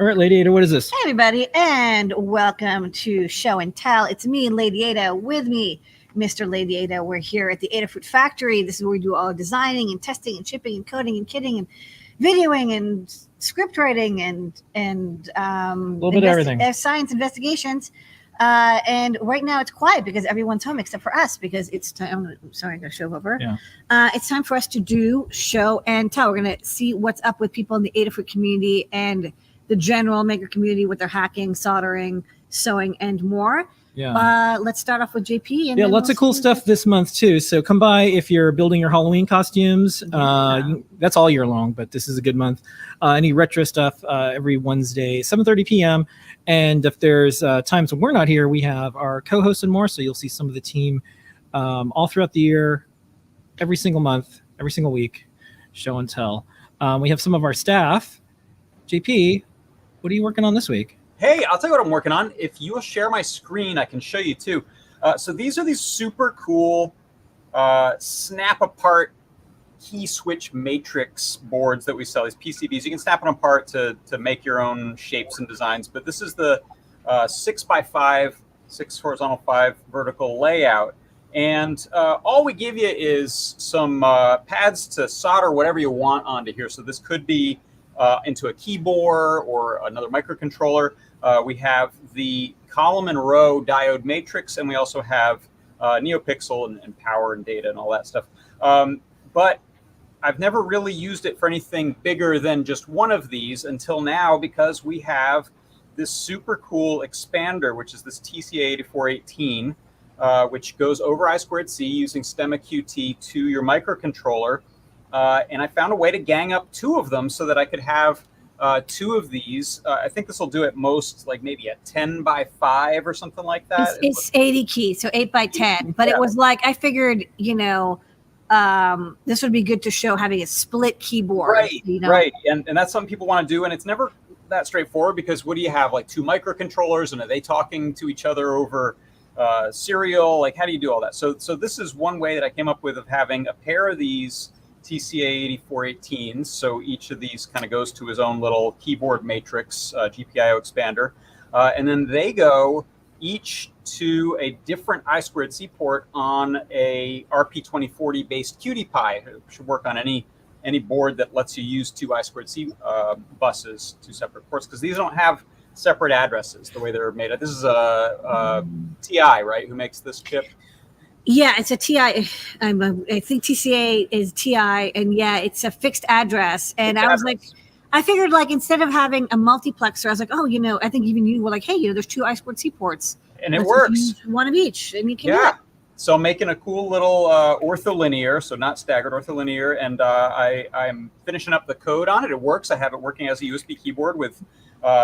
All right, Lady Ada, what is this? Hey, everybody, and welcome to Show and Tell. It's me, Lady Ada, with me, Mr. Lady Ada. We're here at the Adafruit factory. This is where we do all the designing and testing and shipping and coding and kitting and videoing and script writing and a little bit of everything. Science investigations. And right now it's quiet because everyone's home except for us because it's time. Sorry, I got to show over. Yeah. It's time for us to do Show and Tell. We're going to see what's up with people in the Adafruit community and the general maker community with their hacking, soldering, sewing, and more. Yeah. Let's start off with JP. And lots of cool stuff this month too. So come by if you're building your Halloween costumes. That's all year long, but this is a good month. Any retro stuff every Wednesday, 7:30 p.m. And if there's times when we're not here, we have our co-hosts and more. So you'll see some of the team all throughout the year, every single month, every single week, Show and Tell. We have some of our staff. JP, what are you working on this week? Hey, I'll tell you what I'm working on. If you will share my screen, I can show you too. So these are these super cool snap apart key switch matrix boards that we sell, these PCBs. You can snap them apart to make your own shapes and designs. But this is the 6x5, 6 horizontal, 5 vertical layout. And all we give you is some pads to solder whatever you want onto here. So this could be into a keyboard or another microcontroller. We have the column and row diode matrix, and we also have NeoPixel and power and data and all that stuff. But I've never really used it for anything bigger than just one of these until now, because we have this super cool expander, which is this TCA8418, which goes over I2C using stema QT to your microcontroller. And I found a way to gang up 2 of them so that I could have 2 of these. I think this will do at most like maybe a 10x5 or something like that. It's 80 keys, so 8x10. But it was like, I figured, this would be good to show having a split keyboard. Right, right. And that's something people want to do. And it's never that straightforward because what do you have, like 2 microcontrollers, and are they talking to each other over serial? Like, how do you do all that? So this is one way that I came up with of having a pair of these TCA8418s. So each of these kind of goes to his own little keyboard matrix, GPIO expander. And then they go each to a different I2C port on a RP2040 based QT Py. It should work on any board that lets you use 2 I2C buses, 2 separate ports, because these don't have separate addresses the way they're made. This is a TI, right, who makes this chip? Yeah, it's a TI. I think TCA is TI, and yeah, it's a fixed address. And I was like, I figured like instead of having a multiplexer, I was like, I think even you were like, hey, there's 2 I2C ports, and it works. Use one of each, and you can do it. So I'm making a cool little ortholinear, so not staggered, ortholinear, and I'm finishing up the code on it. It works. I have it working as a USB keyboard with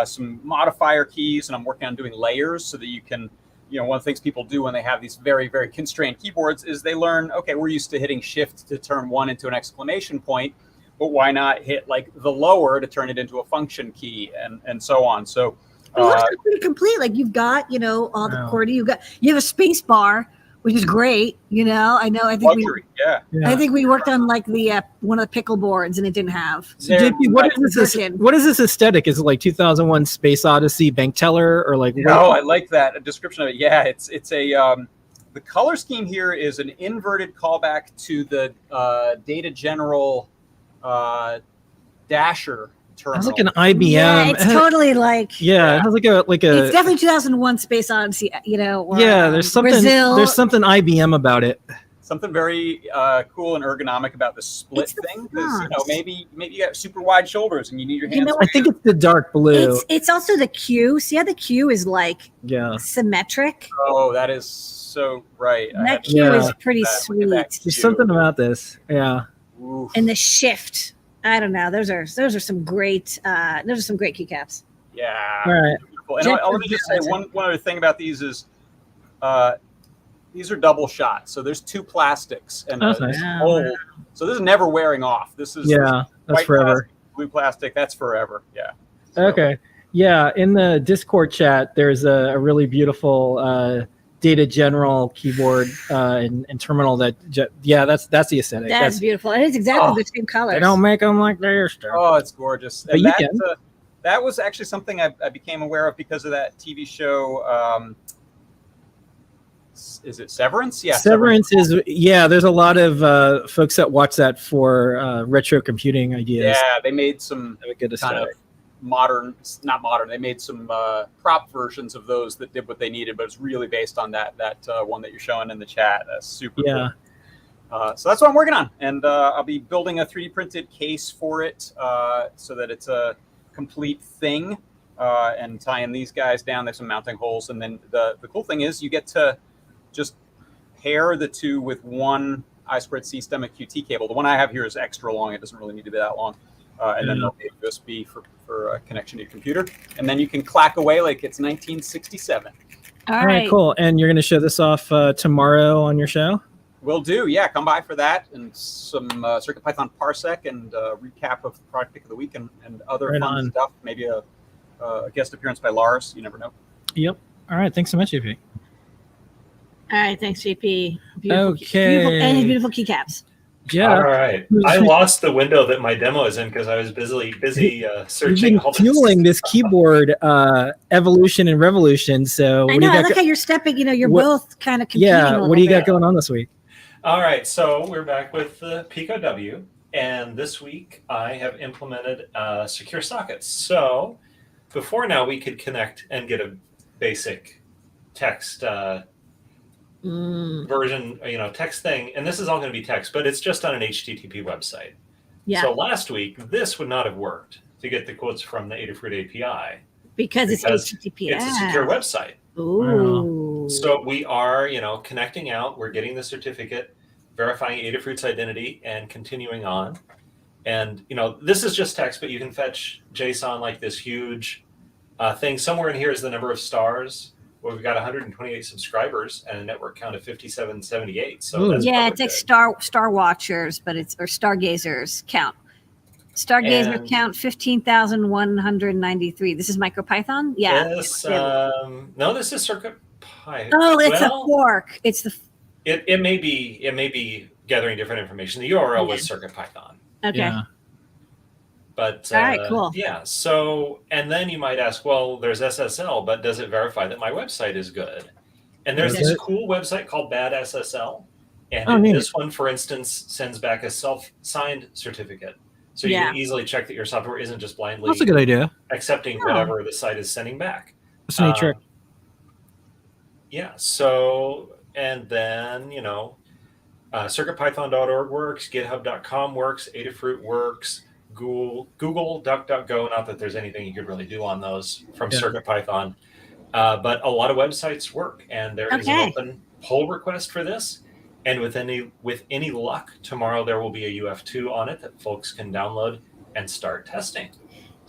some modifier keys, and I'm working on doing layers so that you can. One of the things people do when they have these very, very constrained keyboards is they learn, okay, we're used to hitting shift to turn 1 into an exclamation point, but why not hit like the lower to turn it into a function key and so on. So it looks pretty complete. Like you've got, all the QWERTY, you have a space bar, which is great. I think luxury, I think we worked on like the one of the pickle boards and it didn't have. So JP, what is this aesthetic? Is it like 2001 Space Odyssey bank teller or like? No, I like that description of it. Yeah, it's a the color scheme here is an inverted callback to the Data General Dasher terminal. It's like an IBM. Yeah, it's totally like. Yeah, it has like a. It's definitely 2001 Space Odyssey. Or, there's something. Brazil. There's something IBM about it. Something very cool and ergonomic about the split thing, because maybe you got super wide shoulders and you need your hands. I think it's the dark blue. It's also the Q. See how the Q is like symmetric. Oh, that is so right. That Q is pretty sweet. There's something about this. Yeah. Oof. And the shift. I don't know. Those are some great keycaps. Yeah. All right. Beautiful. And let me just say one other thing about these is these are double shot. So there's 2 plastics and nice. So this is never wearing off. This is that's forever. Plastic, blue plastic, that's forever. Yeah. So. Okay. Yeah. In the Discord chat, there's a really beautiful Data General keyboard and terminal that's the aesthetic. That's beautiful. And it's exactly the same color. They don't make them like this. Oh, it's gorgeous. But and that was actually something I became aware of because of that TV show. Is it Severance? Yeah, Severance is there's a lot of folks that watch that for retro computing ideas. Yeah, they made some Have a good kind of aesthetic. not modern. They made some prop versions of those that did what they needed, but it's really based on that one that you're showing in the chat. That's super cool. So that's what I'm working on, and I'll be building a 3D printed case for it so that it's a complete thing, and tying these guys down. There's some mounting holes, and then the cool thing is you get to just pair the two with one I2C stema QT cable. The one I have here is extra long. It doesn't really need to be that long. And then there'll be a USB for a connection to your computer. And then you can clack away like it's 1967. All All right, cool. And you're going to show this off tomorrow on your show? Will do. Yeah, come by for that and some CircuitPython parsec and recap of the product pick of the week and other Right fun on. stuff. Maybe a guest appearance by Lars. You never know. Yep. All right. Thanks so much, JP. All right, thanks, JP. Beautiful, Okay. beautiful, and his beautiful keycaps. Yeah. All right. I lost the window that my demo is in because I was busy You've searching been all this. fueling this keyboard evolution and revolution. So I know. I like how you're stepping. You're both kind of competing. Yeah. a What do you little got going on this week? All right. So we're back with the Pico W. And this week I have implemented secure sockets. So before now, we could connect and get a basic text version, text thing. And this is all going to be text, but it's just on an HTTP website. Yeah. So last week, this would not have worked to get the quotes from the Adafruit API. because it's HTTPS. It's a secure website. Ooh. So we are, connecting out. We're getting the certificate, verifying Adafruit's identity, and continuing on. And, this is just text, but you can fetch JSON like this huge thing. Somewhere in here is the number of stars. Well, we've got 128 subscribers and a network count of 5778. So that's it's like Star Watchers, but it's or Stargazers count. Stargazer count 15,193. This is MicroPython. Yeah. This, no, this is CircuitPy. Oh, it's a fork. It's the. It may be gathering different information. The URL was CircuitPython. Okay. Yeah. But all right, cool. Yeah. So, and then you might ask, well, there's SSL, but does it verify that my website is good? And there's this cool website called Bad SSL, and this one, for instance, sends back a self-signed certificate, so you can easily check that your software isn't just blindly. That's a good idea. Accepting whatever the site is sending back. That's a neat trick. Yeah. So, and then CircuitPython.org works, GitHub.com works, Adafruit works. Google, DuckDuckGo, not that there's anything you could really do on those from CircuitPython, but a lot of websites work, and there is an open pull request for this. And with any luck, tomorrow there will be a UF2 on it that folks can download and start testing.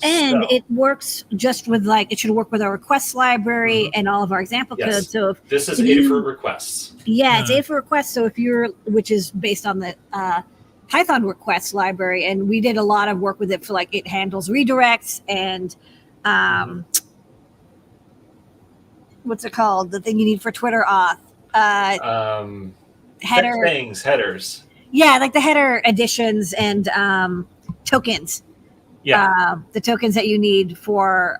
And it works just with it should work with our requests library and all of our example code. So this is Adafruit requests. Yeah, it's Adafruit requests. So which is based on the Python requests library, and we did a lot of work with it for it handles redirects and what's it called? The thing you need for Twitter auth. Headers. Yeah, like the header additions and tokens. Yeah. The tokens that you need for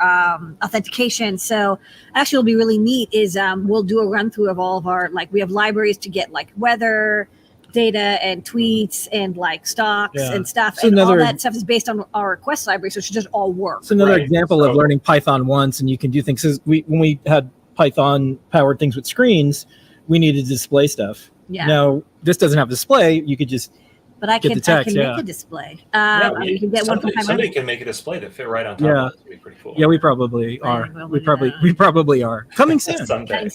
authentication. So actually, what'll be really neat is we'll do a run through of all of our we have libraries to get weather data and tweets and stocks and stuff, and all that stuff is based on our request library, so it should just all work. It's another example of learning Python once, and you can do things. When we had Python powered things with screens, we needed to display stuff. Yeah. Now this doesn't have display. You could just I can text, make a display. You can get somebody can make a display to fit right on top of it. That'd be pretty cool. Yeah, we probably are. We probably are. Coming soon. Someday.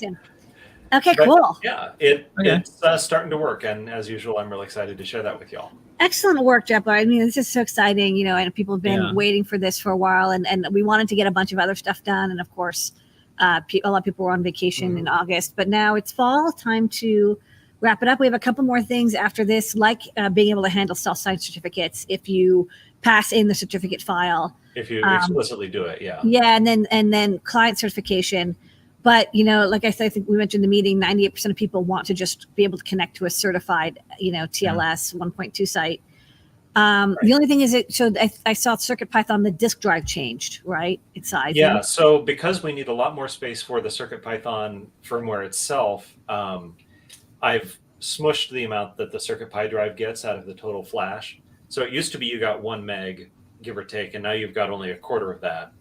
Okay, cool. Yeah, it's starting to work, and as usual, I'm really excited to share that with y'all. Excellent work, Jepler. I mean, this is so exciting, and people have been waiting for this for a while, and we wanted to get a bunch of other stuff done, and of course, a lot of people were on vacation in August, but now it's fall, time to wrap it up. We have a couple more things after this, like being able to handle self-signed certificates if you pass in the certificate file. If you explicitly do it, yeah. Yeah, and then client certification. But, like I said, I think we mentioned in the meeting, 98% of people want to just be able to connect to a certified, TLS 1.2 site. The only thing is, I saw CircuitPython, the disk drive changed, right? Its size. Yeah, so because we need a lot more space for the CircuitPython firmware itself, I've smushed the amount that the CircuitPy drive gets out of the total flash. So it used to be you got 1 meg, give or take, and now you've got only a quarter of that.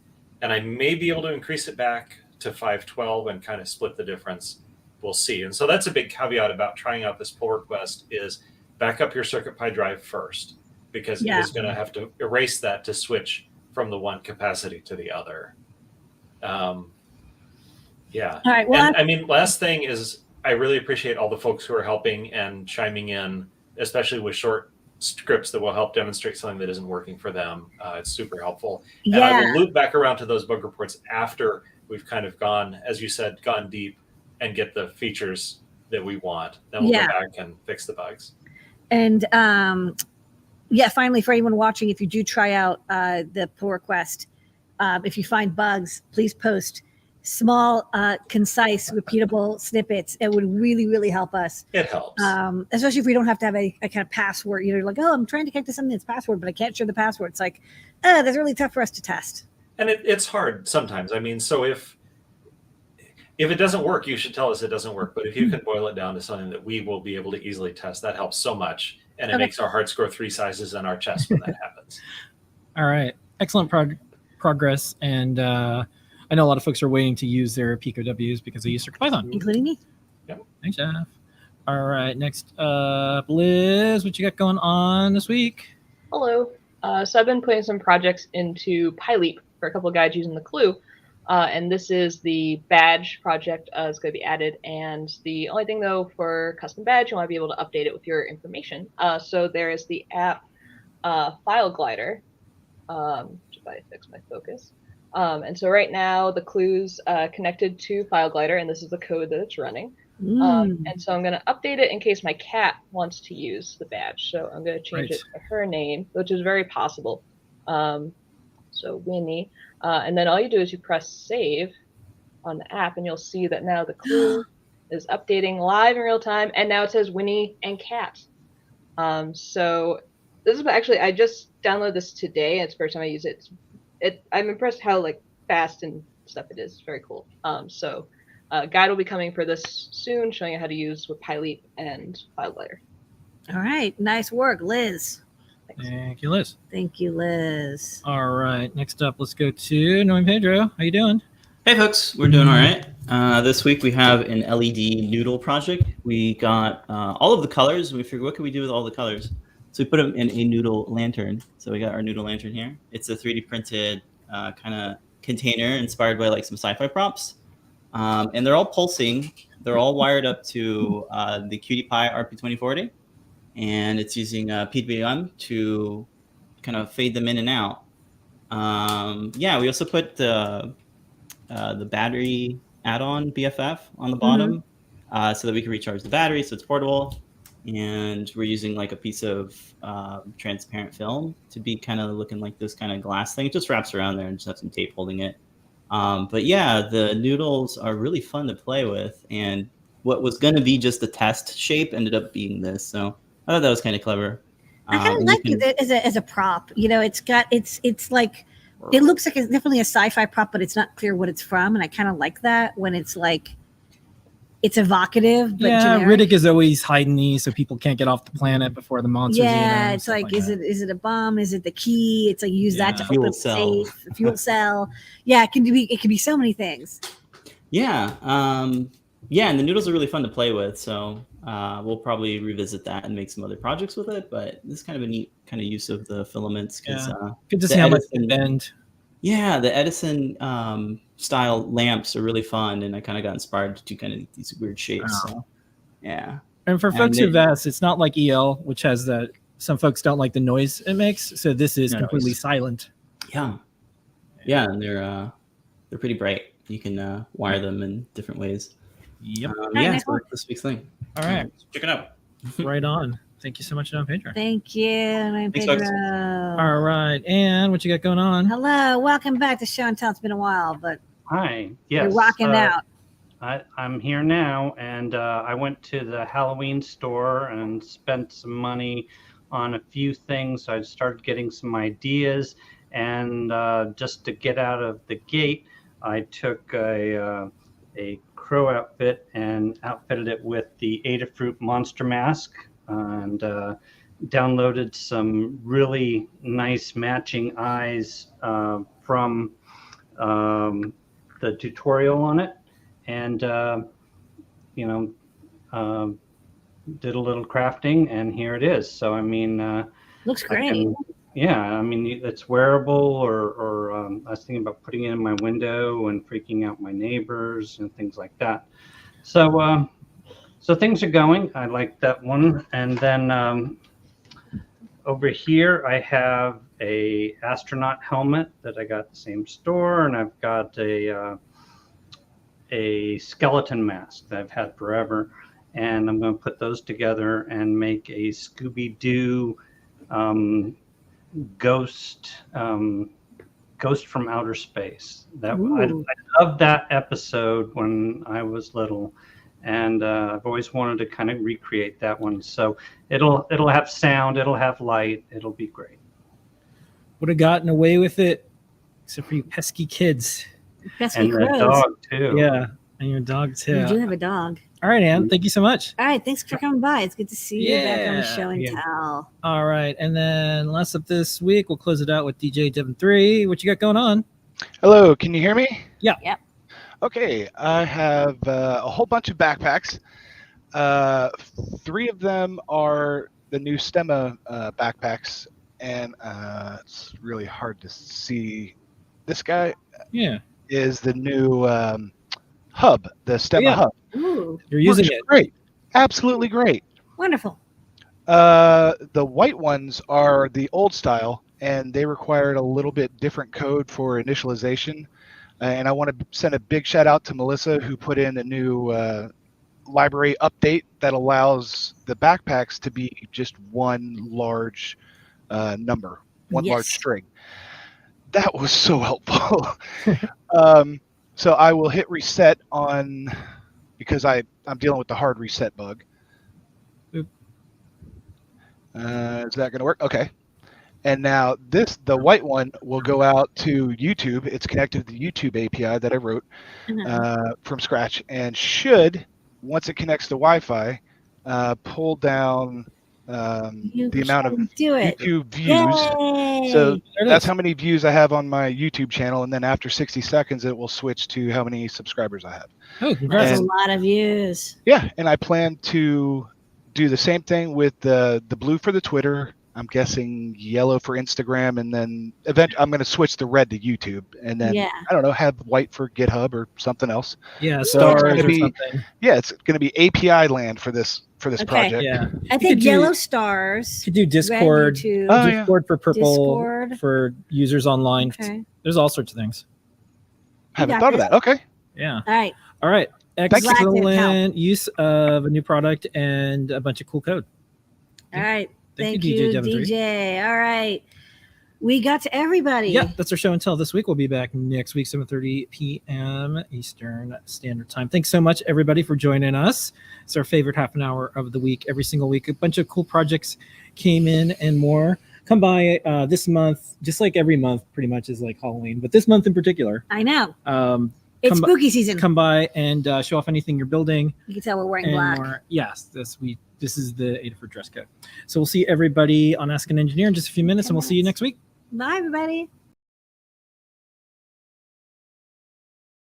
And I may be able to increase it back to 512 and kind of split the difference. We'll see. And so that's a big caveat about trying out this pull request is back up your CircuitPy drive first, because it is going to have to erase that to switch from the one capacity to the other. Yeah. All right. Well, and I mean, last thing is I really appreciate all the folks who are helping and chiming in, especially with short scripts that will help demonstrate something that isn't working for them. It's super helpful. And I will loop back around to those bug reports after we've kind of gone, as you said, gone deep and get the features that we want. Then we'll go back and fix the bugs. And finally, for anyone watching, if you do try out the pull request, if you find bugs, please post small, concise, repeatable snippets. It would really, really help us. It helps. Especially if we don't have to have a kind of password. You're like, oh, I'm trying to connect to something that's password, but I can't share the password. It's like, that's really tough for us to test. And it's hard sometimes. I mean, so if it doesn't work, you should tell us it doesn't work. But if you can boil it down to something that we will be able to easily test, that helps so much. And it makes our hearts grow 3 sizes in our chest when that happens. All right. Excellent progress. And I know a lot of folks are waiting to use their Pico Ws because they use CircuitPython. Including me. Yep. Thanks, Jeff. All right. Next up, Liz, what you got going on this week? Hello. So I've been putting some projects into PyLeap for a couple of guys using the Clue. And this is the badge project is going to be added. And the only thing, though, for custom badge, you want to be able to update it with your information. So there is the app File Glider. If I fix my focus. And so right now the Clue's connected to File Glider, and this is the code that it's running. And so I'm going to update it in case my cat wants to use the badge. So I'm going to change it to her name, which is very possible. So Winnie. And then all you do is you press save on the app, and you'll see that now the Clue is updating live in real time, and now it says Winnie and cat. So this is actually, I just downloaded this today, and it's the first time I use it. I'm impressed how fast and stuff it is. It's very cool. So guide will be coming for this soon, showing you how to use with PyLeap and FileGlider. All right. Nice work, Liz. Thank you, Liz. Thank you, Liz. All right. Next up, let's go to Noe Pedro. How you doing? Hey, folks. We're doing all right. This week we have an LED Noodle project. We got all of the colors, and we figured, what can we do with all the colors? So we put them in a Noodle lantern. So we got our Noodle lantern here. It's a 3D printed kind of container inspired by some sci-fi props. And they're all pulsing. They're all wired up to the QT Py RP2040. And it's using PWM to kind of fade them in and out. We also put the battery add-on BFF on the bottom so that we can recharge the battery, so it's portable. And we're using a piece of transparent film to be kind of looking like this kind of glass thing. It just wraps around there and just have some tape holding it. But yeah, the noodles are really fun to play with. And what was going to be just a test shape ended up being this. So I thought that was kind of clever. I kind of like it as a prop. It's like, it looks like it's definitely a sci-fi prop, but it's not clear what it's from. And I kind of like that when it's it's evocative, but generic. Riddick is always hiding these so people can't get off the planet before the monsters. Yeah, it's is it a bomb? Is it the key? It's use that to open cell. safe, fuel cell. Yeah, it can be so many things. Yeah, and the noodles are really fun to play with. So we'll probably revisit that and make some other projects with it. But this is kind of a neat kind of use of the filaments. Good to see how much they bend. Yeah, the Edison style lamps are really fun, and I kind of got inspired to do kind of these weird shapes. Wow. So, yeah. And for folks who've asked, it's not like EL, which has some folks don't like the noise it makes. So this is completely silent. Yeah, and they're pretty bright. You can wire them in different ways. Yep. So this week's thing. All right. Check it out. Right on. Thank you so much, Noe Pedro. Thank you, Noe Pedro. Folks. All right. And what you got going on? Hello. Welcome back to Show and Tell. It's been a while, but hi. Yes. you're rocking out. I'm here now, and I went to the Halloween store and spent some money on a few things. I started getting some ideas, and just to get out of the gate, I took a crow outfit and outfitted it with the Adafruit monster mask, and downloaded some really nice matching eyes from the tutorial on it, and did a little crafting, and here it is. So I mean, Looks great. I mean, it's wearable, or I was thinking about putting it in my window and freaking out my neighbors and things like that. So so things are going. I like that one. And then over here I have a astronaut helmet that I got at the same store, and I've got a skeleton mask that I've had forever, and I'm going to put those together and make a Scooby-Doo ghost from outer space. That I loved that episode when I was little, and I've always wanted to kind of recreate that one. So it'll have sound, it'll have light, it'll be great. Would have gotten away with it, except for you pesky kids. Pesky And the crows. dog too. Yeah, and your dog too. You do have a dog. All right, Ann. Thank you so much. All right, thanks for coming by. It's good to see you back on the show and Yeah. tell. All right, and then last up this week, we'll close it out with DJ Devin 3. What you got going on? Hello, can you hear me? Yeah. Yep. Okay, I have a whole bunch of backpacks. 3 of them are the new stema backpacks, and it's really hard to see. This guy Yeah, is the new hub, the stema Yeah. hub. Ooh, you're using Works it. great, absolutely great. wonderful. The white ones are the old style, and they required a little bit different code for initialization. And I want to send a big shout out to Melissa, who put in a new library update that allows the backpacks to be just one large number, one large Yes. string. That was so helpful. So I will hit reset on, because I'm dealing with the hard reset bug. Oop. Is that going to work? Okay. And now the white one will go out to YouTube. It's connected to the YouTube API that I wrote from scratch, and should, once it connects to Wi-Fi, pull down the amount of do it. YouTube views. Yay! So There it that's is. how many views I have on my YouTube channel, and then after 60 seconds, it will switch to how many subscribers I have. Oh, congrats. That's a and- lot of views. Yeah, and I plan to do the same thing with the blue for the Twitter. I'm guessing yellow for Instagram, and then I'm going to switch the red to YouTube, and then Yeah. I don't know, have white for GitHub or something else. Yeah, So it's stars gonna or be- something. Yeah, it's going to be API land for this Okay. project. Yeah, I could think do- yellow stars. could do Discord. Red YouTube. Oh, yeah. Discord for purple Discord. for users online. Okay. There's all sorts of things. Haven't got thought of this. that. Okay. Yeah. All right. All right. Thank you. Glad to help. Excellent use of a new product and a bunch of cool code. All right. Thank Thank you, DJ you, Devin 3. DJ. All right. We got to everybody. Yeah, that's our show and tell this week. We'll be back next week, 7:30 p.m. Eastern Standard Time. Thanks so much, everybody, for joining us. It's our favorite half an hour of the week, every single week. A bunch of cool projects came in and more. Come by this month, just like every month, pretty much is like Halloween, but this month in particular. I know. It's It's spooky season. Come by and show off anything you're building. You can tell we're wearing And black. more. Yes, this is the Adafruit dress code. So we'll see everybody on Ask an Engineer in just a few minutes, and we'll see you next week. Bye, everybody.